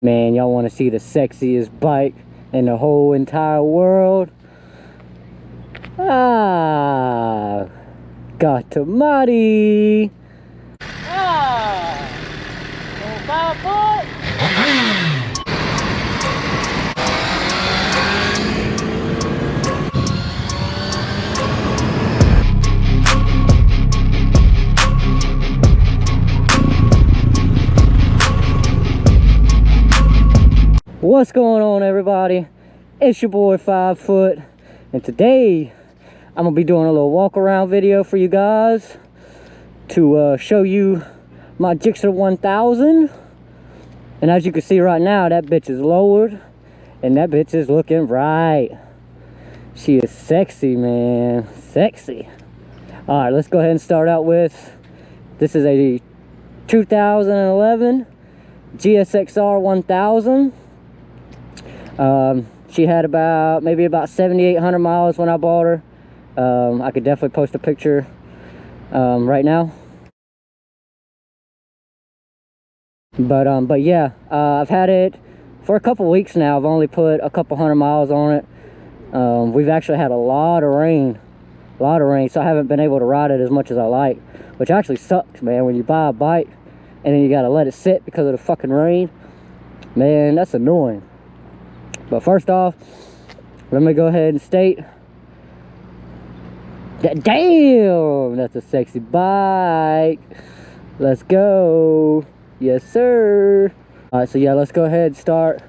Man, y'all want to see the sexiest bike in the whole entire world? Ah, Gatamati. Ah, 5 foot. What's going on, everybody? It's your boy 5 foot, and today I'm gonna be doing a little walk around video for you guys to show you my Gsxr 1000. And as you can see right now, that bitch is lowered and that bitch is looking right. She is sexy, man, sexy. All right, let's go ahead and start out with, this is a 2011 Gsxr 1000. She had maybe about 7,800 miles when I bought her. I could definitely post a picture right now. But yeah, I've had it for a couple weeks now. I've only put a couple hundred miles on it. We've actually had a lot of rain, so I haven't been able to ride it as much as I like, which actually sucks, man. When you buy a bike and then you gotta let it sit because of the fucking rain, man, that's annoying. But first off, let me go ahead and state that, damn, that's a sexy bike. Let's go. Yes, sir. All right, so yeah, let's go ahead and start.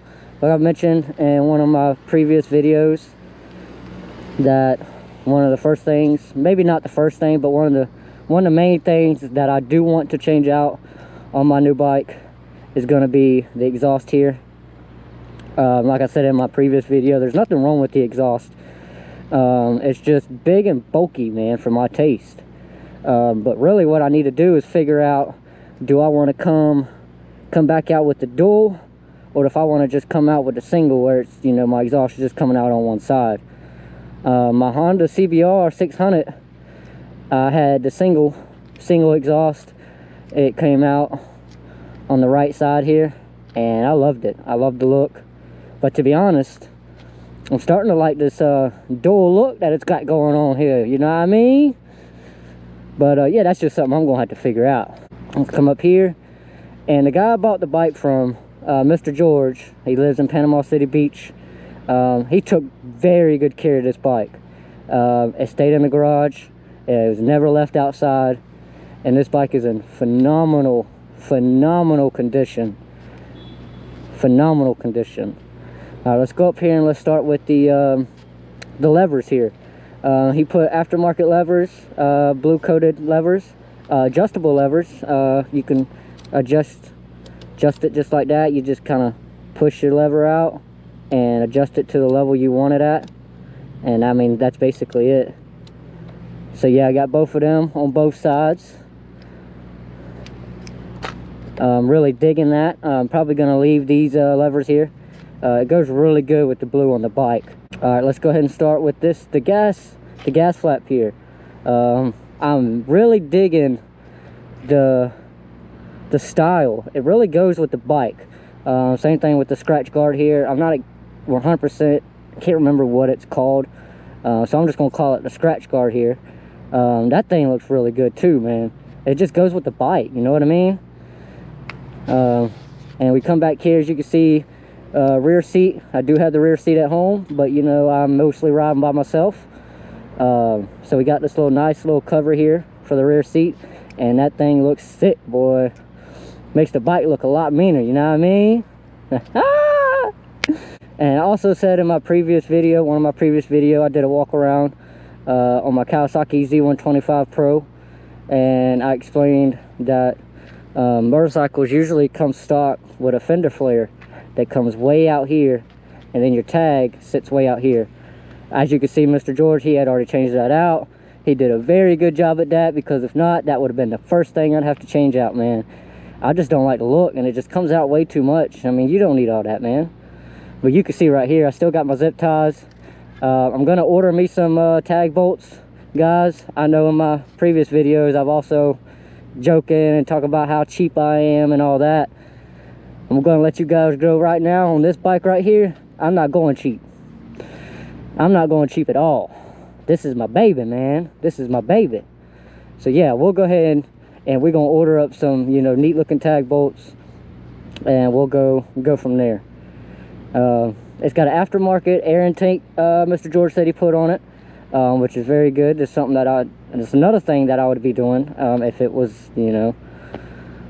Like I mentioned in one of my previous videos, that one of the first things, maybe not the first thing, but one of the main things that I do want to change out on my new bike is going to be the exhaust here. Like I said in my previous video, there's nothing wrong with the exhaust. It's just big and bulky, man, for my taste. But really what I need to do is figure out, do I want to come back out with the dual, or if I want to just come out with the single, where it's, you know, my exhaust is just coming out on one side. My Honda CBR 600, I had the single exhaust. It came out on the right side here, and I loved it. I loved the look. But to be honest, I'm starting to like this dual look that it's got going on here, you know what I mean? But yeah, that's just something I'm gonna have to figure out. Let's come up here, and the guy I bought the bike from, Mr. George, he lives in Panama City Beach. He took very good care of this bike. It stayed in the garage. It was never left outside, and this bike is in phenomenal condition. Phenomenal condition. All right, let's go up here and let's start with the levers here. He put aftermarket levers, blue coated levers, adjustable levers. You can adjust it just like that. You just kind of push your lever out and adjust it to the level you want it at, and I mean, that's basically it. So yeah, I got both of them on both sides. Really digging that. I'm probably gonna leave these levers here. It goes really good with the blue on the bike. All right, let's go ahead and start with this, the gas flap here. I'm really digging the style. It really goes with the bike. Same thing with the scratch guard here. I'm not 100%, can't remember what it's called, so I'm just gonna call it the scratch guard here. That thing looks really good too, man. It just goes with the bike, you know what I mean? And we come back here, as you can see, rear seat. I do have the rear seat at home, but you know, I'm mostly riding by myself. So we got this nice little cover here for the rear seat, and that thing looks sick, boy. Makes the bike look a lot meaner, you know what I mean? And I also said in my previous video, one of my previous videos, I did a walk around on my Kawasaki Z125 Pro, and I explained that motorcycles usually come stock with a fender flare that comes way out here, and then your tag sits way out here. As you can see, Mr. George, he had already changed that out. He did a very good job at that, because if not, that would have been the first thing I'd have to change out, man. I just don't like the look, and it just comes out way too much. I mean, you don't need all that, man. But you can see right here, I still got my zip ties. I'm gonna order me some tag bolts, guys. I know in my previous videos I've also joking and talk about how cheap I am and all that. I'm gonna let you guys go right now on this bike right here. I'm not going cheap. I'm not going cheap at all. This is my baby, man. This is my baby. So yeah, we'll go ahead and we're gonna order up some, you know, neat looking tag bolts, and we'll go from there. It's got an aftermarket air intake, Mr. George said he put on it, which is very good. It's something that it's another thing that I would be doing if it was, you know,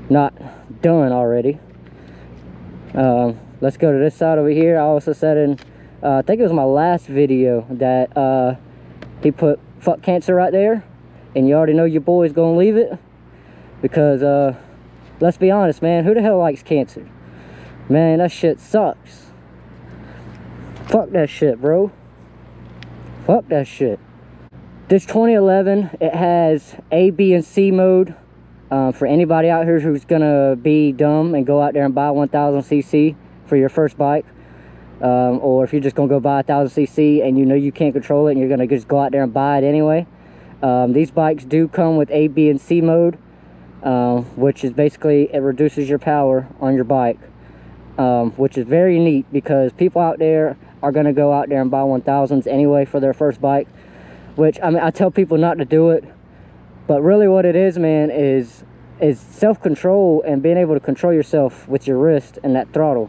not done already. Let's go to this side over here. I also said in I think it was my last video that he put fuck cancer right there, and you already know your boy's gonna leave it, because let's be honest, man, who the hell likes cancer? Man, that shit sucks. Fuck that shit, bro. Fuck that shit. This 2011, it has A, B, and C mode. For anybody out here who's gonna be dumb and go out there and buy 1000cc for your first bike, or if you're just gonna go buy 1000cc and you know you can't control it and you're gonna just go out there and buy it anyway, these bikes do come with A, B, and C mode, which is basically, it reduces your power on your bike, which is very neat, because people out there are gonna go out there and buy 1000s anyway for their first bike, which, I mean, I tell people not to do it. But really what it is, man, is self-control and being able to control yourself with your wrist and that throttle.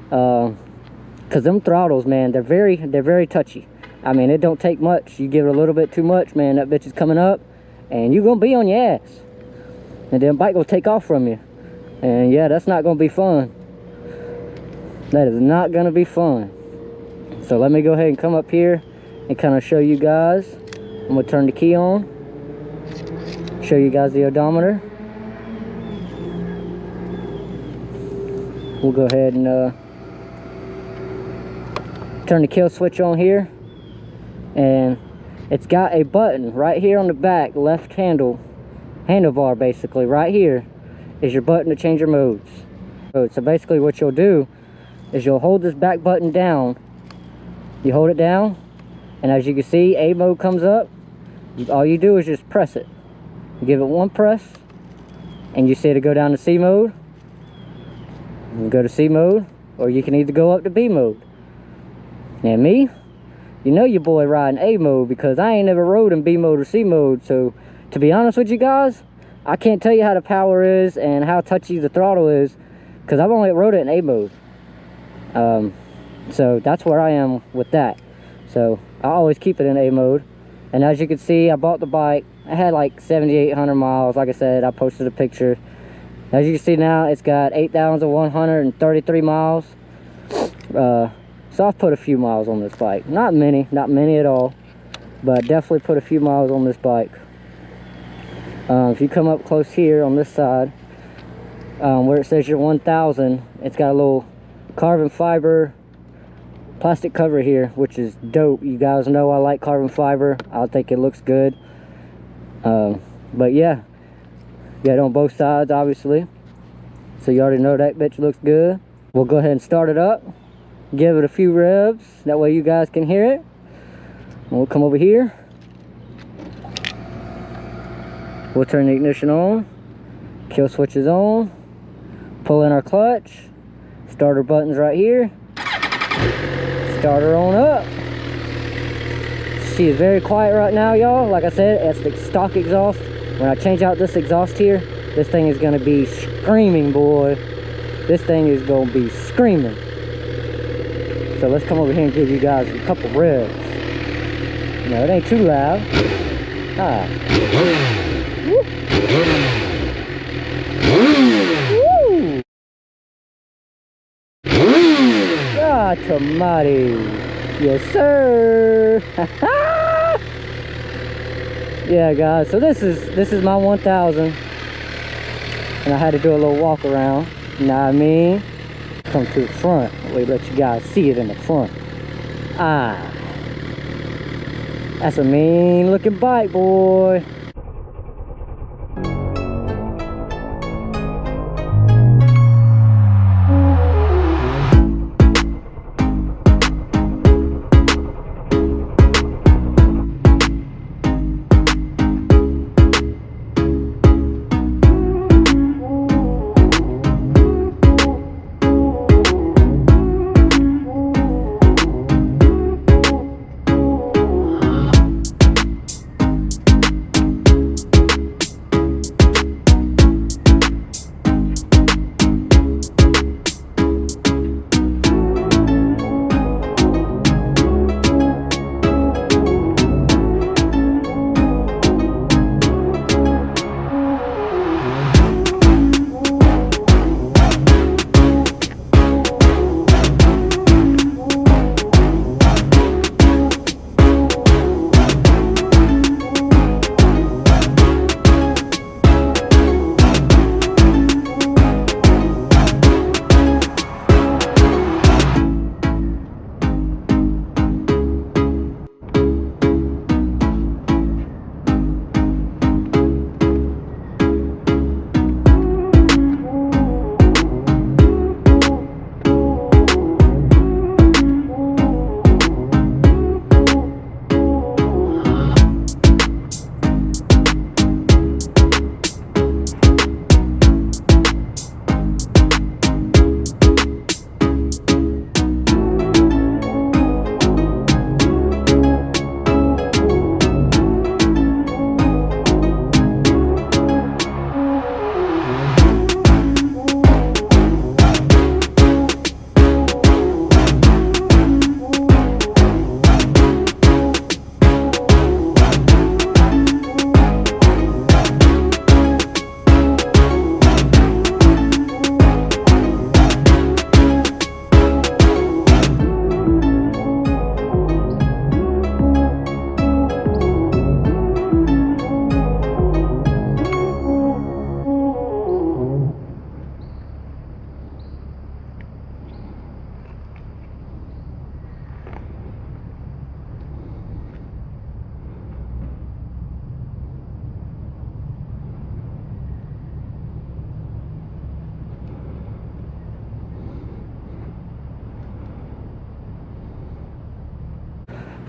Because them throttles, man, they're very touchy. I mean, it don't take much. You give it a little bit too much, man, that bitch is coming up, and you're going to be on your ass. And then the bike will take off from you. And yeah, that's not going to be fun. That is not going to be fun. So let me go ahead and come up here and kind of show you guys. I'm going to turn the key on. Show you guys the odometer. We'll go ahead and turn the kill switch on here, and it's got a button right here on the back left handlebar. Basically right here is your button to change your modes. So basically what you'll do is you'll hold this back button down. You hold it down, and as you can see, A mode comes up. All you do is just press it. You give it one press, and you see it go down to C mode. You can go to C mode, or you can either go up to B mode. And me, you know your boy riding A mode, because I ain't never rode in B mode or C mode. So to be honest with you guys, I can't tell you how the power is and how touchy the throttle is, because I've only rode it in A mode. So that's where I am with that. So I always keep it in A mode. And as you can see, I bought the bike. I had like 7,800 miles. Like I said, I posted a picture. As you can see now, it's got 8,133 miles. So I've put a few miles on this bike. Not many at all, but definitely put a few miles on this bike. If you come up close here on this side, where it says your 1000, it's got a little carbon fiber plastic cover here, which is dope. You guys know I like carbon fiber. I think it looks good. But yeah, got it on both sides, obviously, so you already know that bitch looks good. We'll go ahead and start it up, give it a few revs, that way you guys can hear it. And we'll come over here, we'll turn the ignition on, kill switch is on, pull in our clutch, starter buttons right here, start her on up. She is very quiet right now, y'all. Like I said, that's the stock exhaust. When I change out this exhaust here, this thing is gonna be screaming, boy. This thing is gonna be screaming. So let's come over here and give you guys a couple revs. No, it ain't too loud. Ah. Woo. God almighty. Yes, sir. Yeah, guys, so this is my 1000, and I had to do a little walk around. You know what I mean? Come to the front. Wait, let you guys see it in the front. Ah, that's a mean looking bike, boy.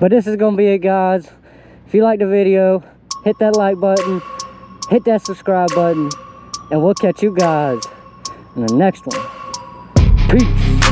But this is gonna be it, guys. If you like the video, hit that like button, hit that subscribe button, and we'll catch you guys in the next one. Peace.